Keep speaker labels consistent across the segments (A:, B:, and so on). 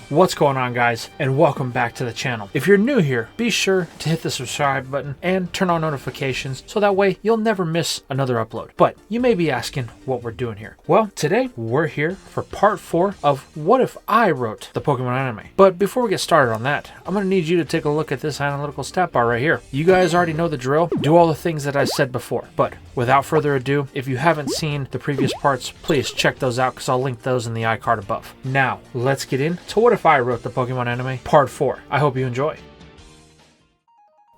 A: What's going on, guys, and welcome back to the channel. If you're new here, be sure to hit the subscribe button and turn on notifications so that way you'll never miss another upload. But you may be asking what we're doing here. Well, today we're here for part 4 of What If I Wrote the Pokemon Anime. But before we get started on that, I'm going to need you to take a look at this analytical stat bar right here. You guys already know the drill. Do all the things that I said before. But without further ado, if you haven't seen the previous parts, please check those out because I'll link those in the iCard above. Now, let's get into What If I Wrote the Pokemon Anime Part 4. I hope you enjoy.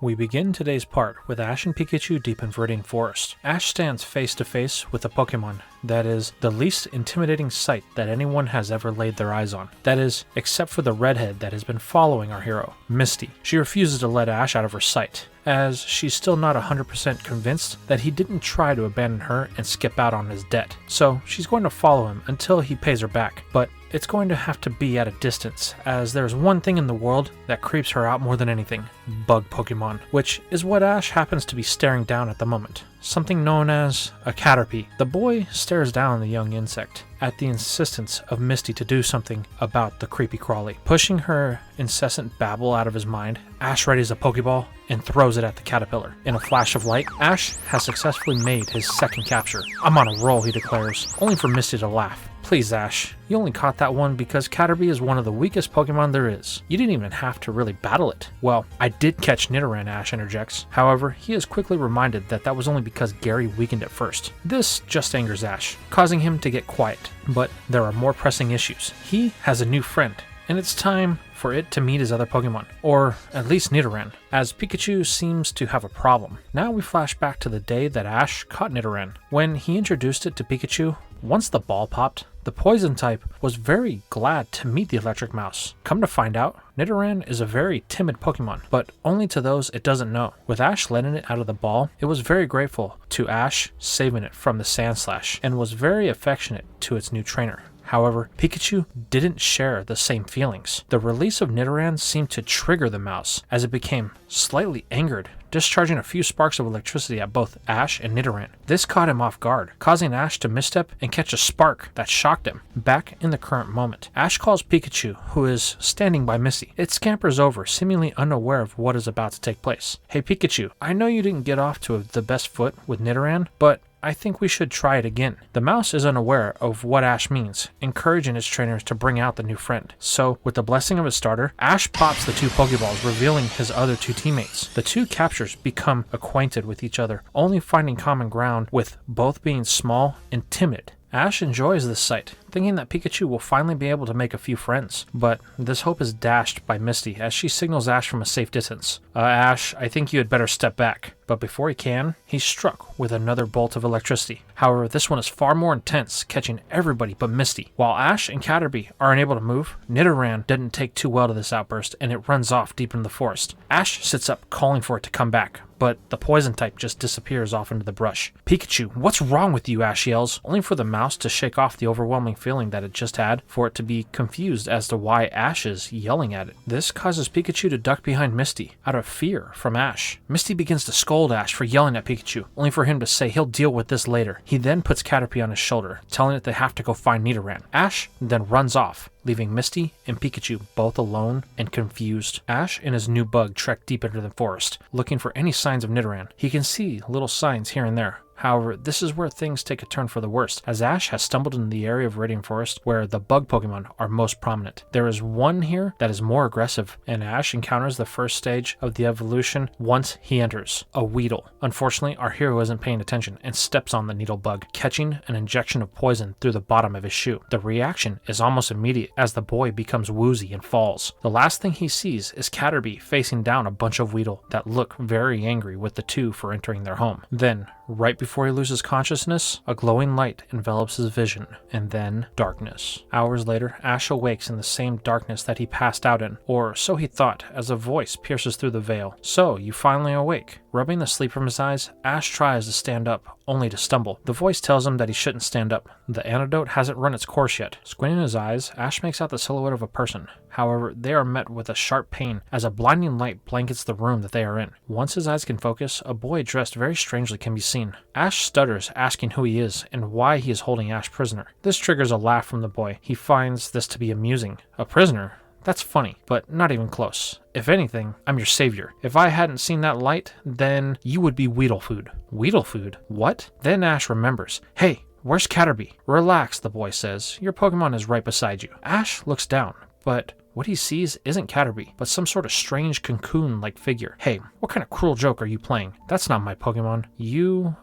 A: We begin today's part with Ash and Pikachu deep in Viridian Forest. Ash stands face to face with a Pokemon that is the least intimidating sight that anyone has ever laid their eyes on. That is, except for the redhead that has been following our hero, Misty. She refuses to let Ash out of her sight, as she's still not 100% convinced that he didn't try to abandon her and skip out on his debt. So she's going to follow him until he pays her back, but it's going to have to be at a distance, as there's one thing in the world that creeps her out more than anything: bug Pokemon, which is what Ash happens to be staring down at the moment. Something known as a Caterpie. The boy stares down the young insect at the insistence of Misty to do something about the creepy crawly. Pushing her incessant babble out of his mind, Ash readies a Pokeball and throws it at the caterpillar. In a flash of light, Ash has successfully made his second capture. "I'm on a roll," he declares, only for Misty to laugh. "Please, Ash, you only caught that one because Caterpie is one of the weakest Pokemon there is. You didn't even have to really battle it." "Well, I did catch Nidoran," Ash interjects. However, he is quickly reminded that that was only because Gary weakened it first. This just angers Ash, causing him to get quiet. But there are more pressing issues. He has a new friend, and it's time for it to meet his other Pokemon, or at least Nidoran, as Pikachu seems to have a problem. Now we flash back to the day that Ash caught Nidoran. When he introduced it to Pikachu, once the ball popped, the poison type was very glad to meet the electric mouse. Come to find out, Nidoran is a very timid Pokemon, but only to those it doesn't know. With Ash letting it out of the ball, it was very grateful to Ash saving it from the Sandslash, and was very affectionate to its new trainer. However, Pikachu didn't share the same feelings. The release of Nidoran seemed to trigger the mouse, as it became slightly angered, discharging a few sparks of electricity at both Ash and Nidoran. This caught him off guard, causing Ash to misstep and catch a spark that shocked him. Back in the current moment, Ash calls Pikachu, who is standing by Misty. It scampers over, seemingly unaware of what is about to take place. "Hey Pikachu, I know you didn't get off to the best foot with Nidoran, but I think we should try it again." The mouse is unaware of what Ash means, encouraging its trainers to bring out the new friend. So, with the blessing of his starter, Ash pops the 2 Pokeballs, revealing his other 2 teammates. The 2 captures become acquainted with each other, only finding common ground with both being small and timid. Ash enjoys this sight, thinking that Pikachu will finally be able to make a few friends. But this hope is dashed by Misty as she signals Ash from a safe distance. Ash, I think you had better step back." But before he can, he's struck with another bolt of electricity. However, this one is far more intense, catching everybody but Misty. While Ash and Caterpie are unable to move, Nidoran didn't take too well to this outburst, and it runs off deep into the forest. Ash sits up, calling for it to come back, but the poison type just disappears off into the brush. "Pikachu, what's wrong with you?" Ash yells, only for the mouse to shake off the overwhelming feeling that it just had, for it to be confused as to why Ash is yelling at it. This causes Pikachu to duck behind Misty, out of fear from Ash. Misty begins to scold Ash for yelling at Pikachu, only for him to say he'll deal with this later. He then puts Caterpie on his shoulder, telling it they have to go find Nidoran. Ash then runs off, leaving Misty and Pikachu both alone and confused. Ash and his new bug trek deep into the forest, looking for any signs of Nidoran. He can see little signs here and there. However, this is where things take a turn for the worst, as Ash has stumbled into the area of Viridian Forest where the bug Pokemon are most prominent. There is one here that is more aggressive, and Ash encounters the first stage of the evolution once he enters, a Weedle. Unfortunately, our hero isn't paying attention and steps on the needle bug, catching an injection of poison through the bottom of his shoe. The reaction is almost immediate as the boy becomes woozy and falls. The last thing he sees is Caterpie facing down a bunch of Weedle that look very angry with the 2 for entering their home. Then, right before he loses consciousness, a glowing light envelops his vision, and then darkness. Hours later, Ash awakes in the same darkness that he passed out in, or so he thought, as a voice pierces through the veil. "So, you finally awake." Rubbing the sleep from his eyes, Ash tries to stand up, only to stumble. The voice tells him that he shouldn't stand up. The antidote hasn't run its course yet. Squinting his eyes, Ash makes out the silhouette of a person. However, they are met with a sharp pain as a blinding light blankets the room that they are in. Once his eyes can focus, a boy dressed very strangely can be seen. Ash stutters, asking who he is and why he is holding Ash prisoner. This triggers a laugh from the boy. He finds this to be amusing. A prisoner? That's funny, but not even close. If anything, I'm your savior. If I hadn't seen that light, then you would be Weedle food. Weedle food? What? Then Ash remembers. Hey, where's Caterpie? Relax, the boy says. Your Pokemon is right beside you. Ash looks down, but what he sees isn't Caterpie, but some sort of strange cocoon-like figure. Hey, what kind of cruel joke are you playing? That's not my Pokemon. You,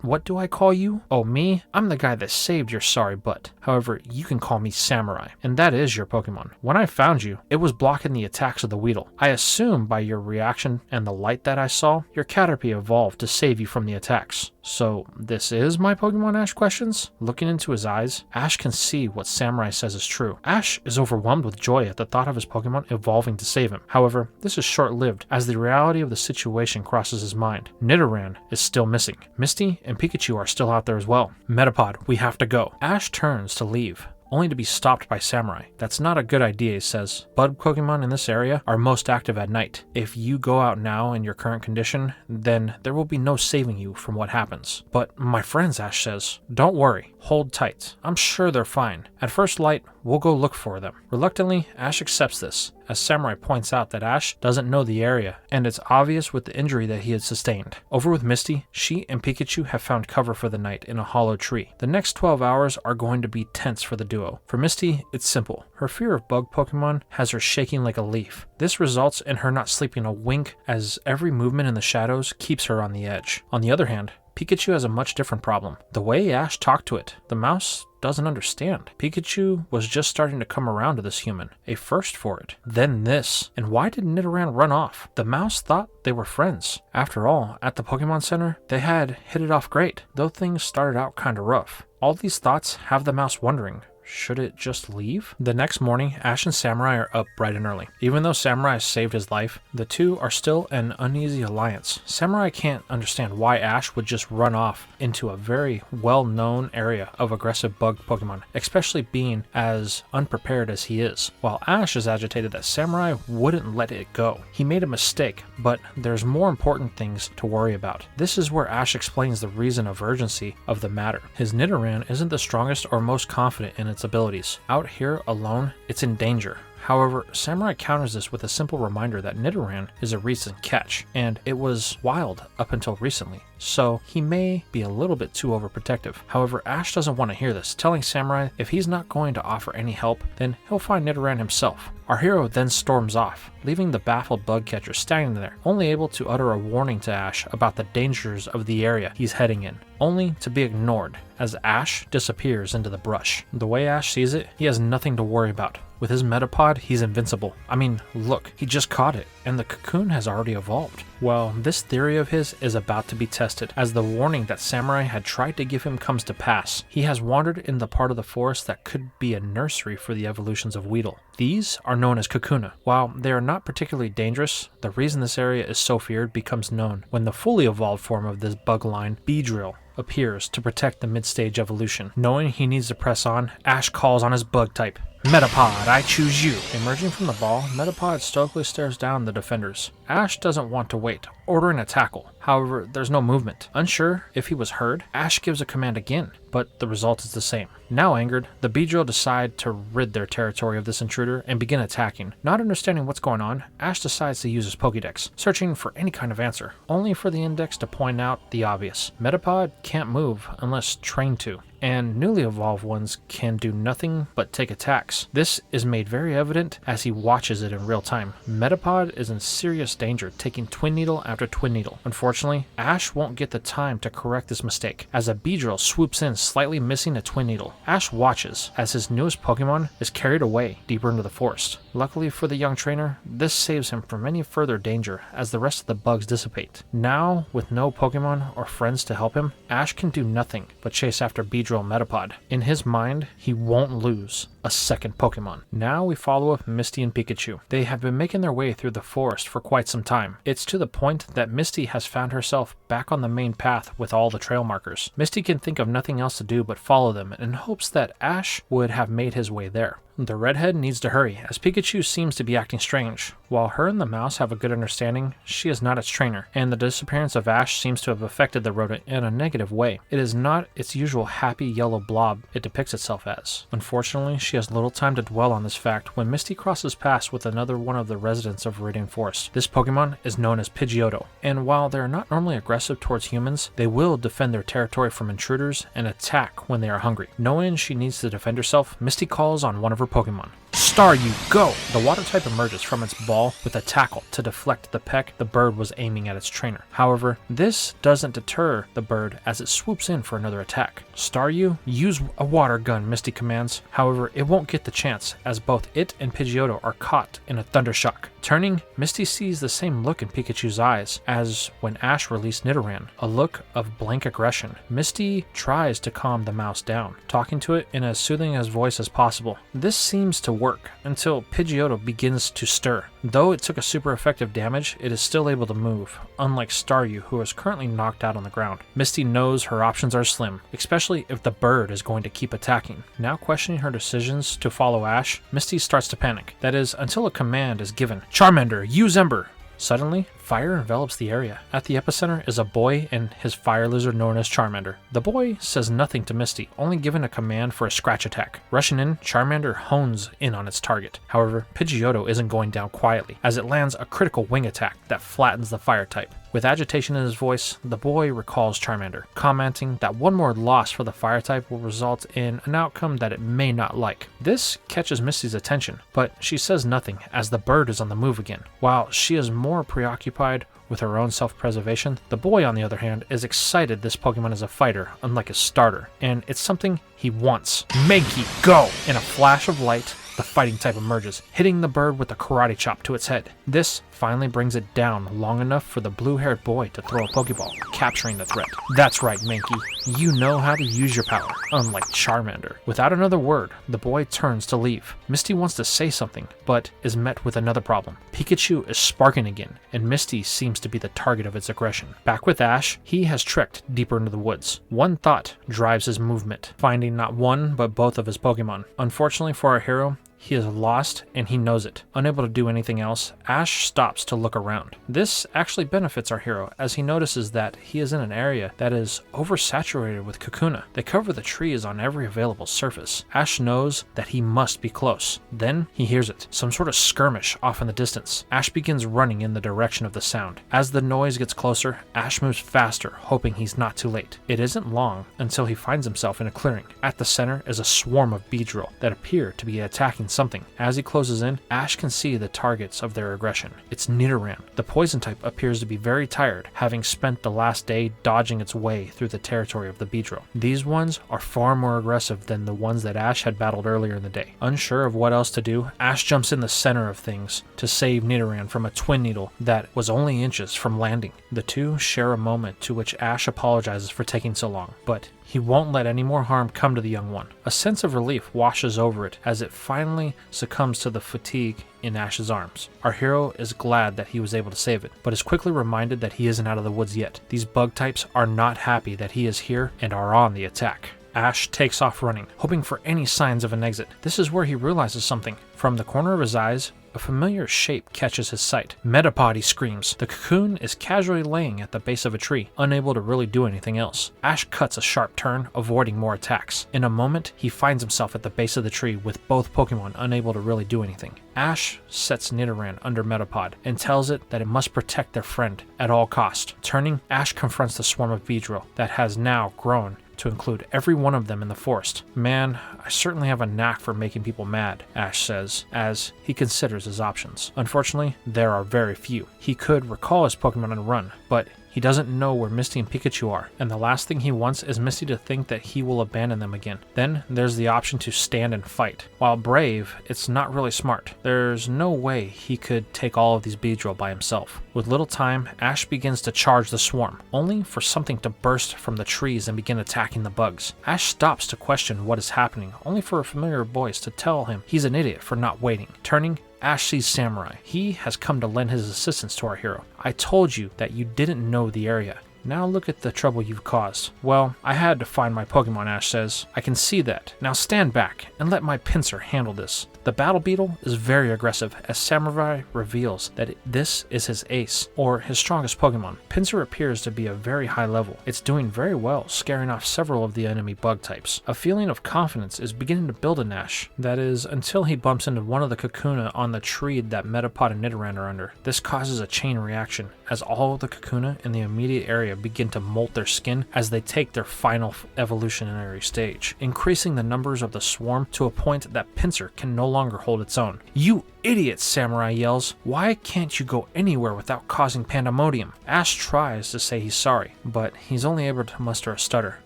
A: what do I call you? Oh, me? I'm the guy that saved your sorry butt. However, you can call me Samurai, and that is your Pokemon. When I found you, it was blocking the attacks of the Weedle. I assume by your reaction and the light that I saw, your Caterpie evolved to save you from the attacks. So, this is my Pokemon? Ash questions. Looking into his eyes, Ash can see what Samurai says is true. Ash is overwhelmed with joy at the thought of his Pokemon evolving to save him. However, this is short-lived, as the reality of the situation crosses his mind. Nidoran is still missing. Misty and Pikachu are still out there as well. Metapod, we have to go. Ash turns to leave, only to be stopped by Samurai. That's not a good idea, he says. Bug Pokemon in this area are most active at night. If you go out now in your current condition, then there will be no saving you from what happens. But my friends, Ash says, don't worry, hold tight. I'm sure they're fine. At first light, we'll go look for them. Reluctantly, Ash accepts this, as Samurai points out that Ash doesn't know the area, and it's obvious with the injury that he had sustained. Over with Misty, she and Pikachu have found cover for the night in a hollow tree. The next 12 hours are going to be tense for the duo. For Misty, it's simple. Her fear of bug Pokemon has her shaking like a leaf. This results in her not sleeping a wink, as every movement in the shadows keeps her on the edge. On the other hand, Pikachu has a much different problem. The way Ash talked to it, the mouse doesn't understand. Pikachu was just starting to come around to this human, a first for it. Then this. And why did Nidoran run off? The mouse thought they were friends. After all, at the Pokemon Center, they had hit it off great, though things started out kinda rough. All these thoughts have the mouse wondering, should it just leave? The next morning, Ash and Samurai are up bright and early. Even though Samurai saved his life, the two are still an uneasy alliance. Samurai can't understand why Ash would just run off into a very well-known area of aggressive bug Pokemon, especially being as unprepared as he is. While Ash is agitated that Samurai wouldn't let it go. He made a mistake, but there's more important things to worry about. This is where Ash explains the reason of urgency of the matter. His Nidoran isn't the strongest or most confident in its abilities. Out here alone, it's in danger. However, Samurai counters this with a simple reminder that Nidoran is a recent catch, and it was wild up until recently, so he may be a little bit too overprotective. However, Ash doesn't want to hear this, telling Samurai if he's not going to offer any help, then he'll find Nidoran himself. Our hero then storms off, leaving the baffled bug catcher standing there, only able to utter a warning to Ash about the dangers of the area he's heading in, only to be ignored as Ash disappears into the brush. The way Ash sees it, he has nothing to worry about. With his Metapod, he's invincible. I mean, look, he just caught it, and the cocoon has already evolved. Well, this theory of his is about to be tested, as the warning that Samurai had tried to give him comes to pass. He has wandered in the part of the forest that could be a nursery for the evolutions of Weedle. These are known as Kakuna. While they are not particularly dangerous, the reason this area is so feared becomes known when the fully evolved form of this bug line, Beedrill, appears to protect the mid-stage evolution. Knowing he needs to press on, Ash calls on his bug type. Metapod, I choose you. Emerging from the ball, Metapod stoically stares down the defenders. Ash doesn't want to wait, ordering a tackle. However, there's no movement. Unsure if he was heard, Ash gives a command again, but the result is the same. Now angered, the Beedrill decide to rid their territory of this intruder and begin attacking. Not understanding what's going on, Ash decides to use his Pokédex, searching for any kind of answer, only for the index to point out the obvious. Metapod can't move unless trained to, and newly evolved ones can do nothing but take attacks. This is made very evident as he watches it in real time. Metapod is in serious danger, taking Twin Needle after Twin Needle. Unfortunately, Ash won't get the time to correct this mistake, as a Beedrill swoops in, slightly missing a Twin Needle. Ash watches as his newest Pokemon is carried away deeper into the forest. Luckily for the young trainer, this saves him from any further danger as the rest of the bugs dissipate. Now, with no Pokemon or friends to help him, Ash can do nothing but chase after Beedrill Metapod. In his mind, he won't lose a second Pokemon. Now we follow up Misty and Pikachu. They have been making their way through the forest for quite some time. It's to the point that Misty has found herself back on the main path with all the trail markers. Misty can think of nothing else to do but follow them in hopes that Ash would have made his way there. The redhead needs to hurry, as Pikachu seems to be acting strange. While her and the mouse have a good understanding, she is not its trainer, and the disappearance of Ash seems to have affected the rodent in a negative way. It is not its usual happy yellow blob it depicts itself as. Unfortunately, she has little time to dwell on this fact when Misty crosses paths with another one of the residents of Viridian Forest. This Pokemon is known as Pidgeotto, and while they are not normally aggressive towards humans, they will defend their territory from intruders and attack when they are hungry. Knowing she needs to defend herself, Misty calls on one of her Pokemon. Staryu, go! The water type emerges from its ball with a tackle to deflect the peck the bird was aiming at its trainer. However, this doesn't deter the bird as it swoops in for another attack. Staryu, use a water gun, Misty commands. However, it won't get the chance as both it and Pidgeotto are caught in a thundershock. Turning, Misty sees the same look in Pikachu's eyes as when Ash released Nidoran, a look of blank aggression. Misty tries to calm the mouse down, talking to it in as soothing a voice as possible. This seems to work until Pidgeotto begins to stir. Though it took a super effective damage, it is still able to move, unlike Staryu, who is currently knocked out on the ground. Misty knows her options are slim, especially if the bird is going to keep attacking. Now questioning her decisions to follow Ash, Misty starts to panic. That is, until a command is given. Charmander, use Ember! Suddenly, fire envelops the area. At the epicenter is a boy and his fire lizard known as Charmander. The boy says nothing to Misty, only giving a command for a scratch attack. Rushing in, Charmander hones in on its target. However, Pidgeotto isn't going down quietly, as it lands a critical wing attack that flattens the fire type. With agitation in his voice, the boy recalls Charmander, commenting that one more loss for the fire type will result in an outcome that it may not like. This catches Misty's attention, but she says nothing as the bird is on the move again. While she is more preoccupied with her own self-preservation, the boy, on the other hand, is excited this Pokemon is a fighter, unlike a starter, and it's something he wants. Mankey, go! In a flash of light, the fighting type emerges, hitting the bird with a karate chop to its head. This finally brings it down long enough for the blue-haired boy to throw a Pokeball, capturing the threat. That's right, Mankey. You know how to use your power, unlike Charmander. Without another word, the boy turns to leave. Misty wants to say something, but is met with another problem. Pikachu is sparking again, and Misty seems to be the target of its aggression. Back with Ash, he has trekked deeper into the woods. One thought drives his movement, finding not one but both of his Pokemon. Unfortunately for our hero, he is lost and he knows it. Unable to do anything else, Ash stops to look around. This actually benefits our hero as he notices that he is in an area that is oversaturated with Kakuna. They cover the trees on every available surface. Ash knows that he must be close. Then he hears it, some sort of skirmish off in the distance. Ash begins running in the direction of the sound. As the noise gets closer, Ash moves faster, hoping he's not too late. It isn't long until he finds himself in a clearing. At the center is a swarm of Beedrill that appear to be attacking something. As he closes in, Ash can see the targets of their aggression. It's Nidoran. The poison type appears to be very tired, having spent the last day dodging its way through the territory of the Beedrill. These ones are far more aggressive than the ones that Ash had battled earlier in the day. Unsure of what else to do, Ash jumps in the center of things to save Nidoran from a twin needle that was only inches from landing. The two share a moment to which Ash apologizes for taking so long, but he won't let any more harm come to the young one. A sense of relief washes over it as it finally succumbs to the fatigue in Ash's arms. Our hero is glad that he was able to save it, but is quickly reminded that he isn't out of the woods yet. These bug types are not happy that he is here and are on the attack. Ash takes off running, hoping for any signs of an exit. This is where he realizes something. From the corner of his eyes, a familiar shape catches his sight. Metapod, he screams. The cocoon is casually laying at the base of a tree, unable to really do anything else. Ash cuts a sharp turn, avoiding more attacks. In a moment, he finds himself at the base of the tree with both Pokemon unable to really do anything. Ash sets Nidoran under Metapod and tells it that it must protect their friend at all cost. Turning, Ash confronts the swarm of Beedrill that has now grown to include every one of them in the forest. Man, I certainly have a knack for making people mad, Ash says, as he considers his options. Unfortunately, there are very few. He could recall his Pokemon and run, but he doesn't know where Misty and Pikachu are, and the last thing he wants is Misty to think that he will abandon them again. Then there's the option to stand and fight. While brave, it's not really smart. There's no way he could take all of these Beedrill by himself. With little time, Ash begins to charge the swarm, only for something to burst from the trees and begin attacking the bugs. Ash stops to question what is happening, only for a familiar voice to tell him he's an idiot for not waiting. Turning, Ash sees Samurai. He has come to lend his assistance to our hero. I told you that you didn't know the area. Now look at the trouble you've caused. Well, I had to find my Pokemon, Ash says. I can see that. Now stand back and let my pincer handle this. The Battle Beetle is very aggressive, as Samurai reveals that this is his ace, or his strongest Pokemon. Pincer appears to be a very high level. It's doing very well, scaring off several of the enemy bug types. A feeling of confidence is beginning to build in Ash. That is, until he bumps into one of the Kakuna on the tree that Metapod and Nidoran are under. This causes a chain reaction, as all of the Kakuna in the immediate area begin to molt their skin as they take their final evolutionary stage, increasing the numbers of the swarm to a point that Pincer can no longer hold its own. "You idiot!" Samurai yells. "Why can't you go anywhere without causing pandemonium?" Ash tries to say he's sorry, but he's only able to muster a stutter.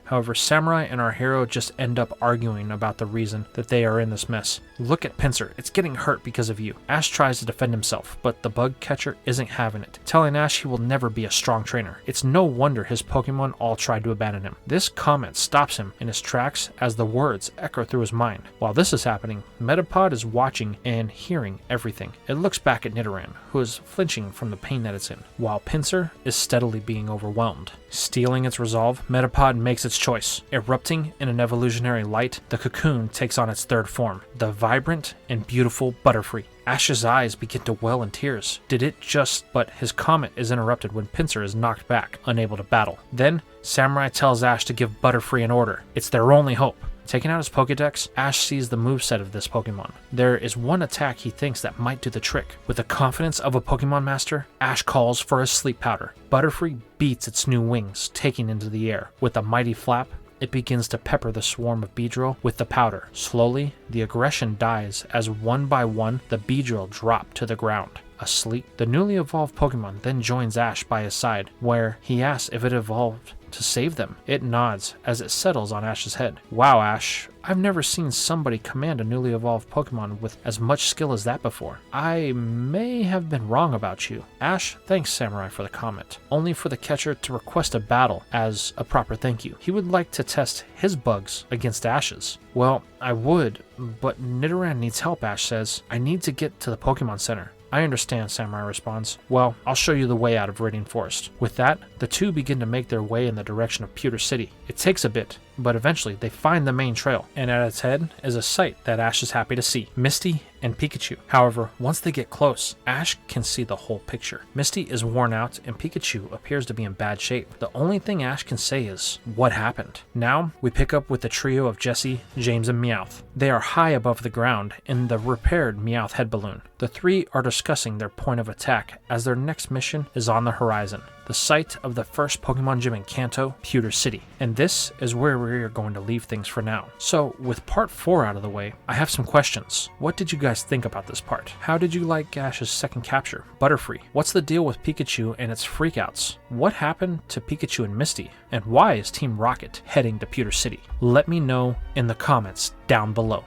A: However, Samurai and our hero just end up arguing about the reason that they are in this mess. "Look at Pincer, it's getting hurt because of you." Ash tries to defend himself, but the bug catcher isn't having it, telling Ash he will never be a strong trainer. It's no wonder his Pokemon all tried to abandon him. This comment stops him in his tracks as the words echo through his mind. While this is happening, Metapod is watching and hearing everything. It looks back at Nidoran, who is flinching from the pain that it's in, while Pincer is steadily being overwhelmed. Stealing its resolve, Metapod makes its choice. Erupting in an evolutionary light, the cocoon takes on its third form, the vibrant and beautiful Butterfree. Ash's eyes begin to well in tears. Did it just... But his comment is interrupted when Pincer is knocked back, unable to battle. Then, Samurai tells Ash to give Butterfree an order. It's their only hope. Taking out his Pokédex, Ash sees the moveset of this Pokemon. There is one attack he thinks that might do the trick. With the confidence of a Pokemon master, Ash calls for a sleep powder. Butterfree beats its new wings, taking into the air. With a mighty flap, it begins to pepper the swarm of Beedrill with the powder. Slowly, the aggression dies as one by one the Beedrill drop to the ground. Asleep, the newly evolved Pokemon then joins Ash by his side, where he asks if it evolved to save them. It nods as it settles on Ash's head. "Wow, Ash, I've never seen somebody command a newly evolved Pokemon with as much skill as that before. I may have been wrong about you." Ash thanks Samurai for the comment, only for the catcher to request a battle as a proper thank you. He would like to test his bugs against Ash's. "Well, I would, but Nidoran needs help," Ash says. "I need to get to the Pokemon Center." "I understand," Samurai responds. "Well, I'll show you the way out of Radiant Forest." With that, the two begin to make their way in the direction of PEWTER City. It takes a bit, but eventually they find the main trail, and at its head is a sight that Ash is happy to see: Misty and Pikachu. However, once they get close, Ash can see the whole picture. Misty is worn out and Pikachu appears to be in bad shape. The only thing Ash can say is, "What happened?" Now, we pick up with the trio of Jessie, James, and Meowth. They are high above the ground in the repaired Meowth head balloon. The three are discussing their point of attack as their next mission is on the horizon, the site of the first Pokemon gym in Kanto, PEWTER City. And this is where we are going to leave things for now. So, with part 4 out of the way, I have some questions. What did you guys think about this part? How did you like Ash's second capture, Butterfree? What's the deal with Pikachu and its freakouts? What happened to Pikachu and Misty? And why is Team Rocket heading to PEWTER City? Let me know in the comments down below.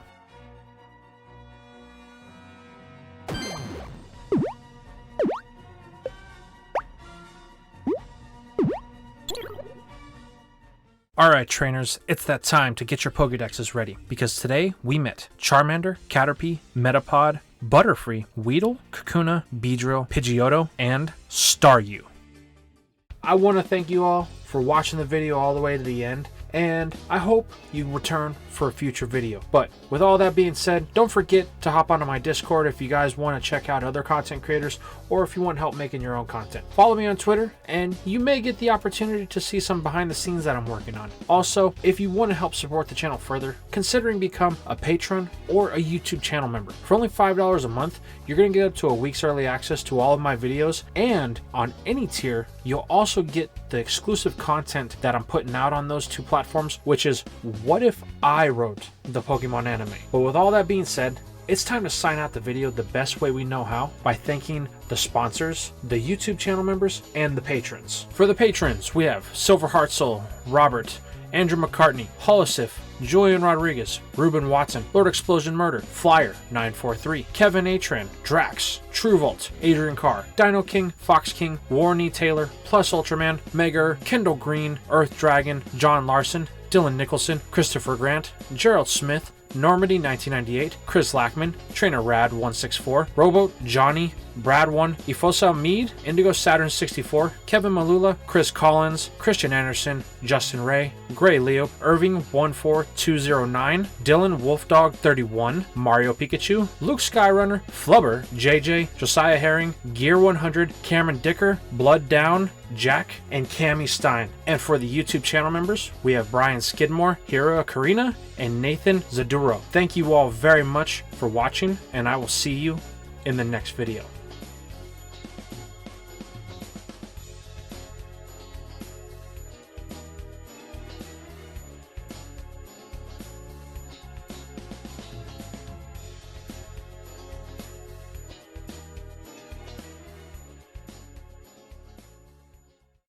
A: Alright trainers, it's that time to get your Pokédexes ready, because today we met Charmander, Caterpie, Metapod, Butterfree, Weedle, Kakuna, Beedrill, Pidgeotto, and Staryu. I want to thank you all for watching the video all the way to the end, and I hope you return for a future video. But with all that being said, don't forget to hop onto my Discord if you guys want to check out other content creators, or if you want help making your own content. Follow me on Twitter, and you may get the opportunity to see some behind the scenes that I'm working on. Also, if you want to help support the channel further, considering become a patron or a YouTube channel member. For only $5 a month, you're going to get up to a week's early access to all of my videos, and on any tier, you'll also get the exclusive content that I'm putting out on those two platforms, which is what if I wrote the Pokemon anime. But with all that being said, it's time to sign out the video the best way we know how, by thanking the sponsors, the YouTube channel members, and the patrons. For the patrons, we have Silver Heart Soul, Robert, Andrew McCartney, Holosif, Julian Rodriguez, Ruben Watson, Lord Explosion Murder, Flyer 943, Kevin Atran, Drax, Truevolt, Adrian Carr, Dino King, Fox King, Warney Taylor, Plus Ultraman, Megar, Kendall Green, Earth Dragon, John Larson, Dylan Nicholson, Christopher Grant, Gerald Smith, Normandy 1998, Chris Lackman, Trainer Rad 164, Rowboat, Johnny, Brad 1, Ifosa Mead, Indigo Saturn 64, Kevin Malula, Chris Collins, Christian Anderson, Justin Ray, Gray Leo, Irving 14209, Dylan Wolfdog 31, Mario Pikachu, Luke Skyrunner, Flubber, JJ, Josiah Herring, Gear 100, Cameron Dicker, Blood Down, Jack, and Cami Stein. And for the YouTube channel members, we have Brian Skidmore, Hiro Karina, and Nathan Zaduro. Thank you all very much for watching, and I will see you in the next video.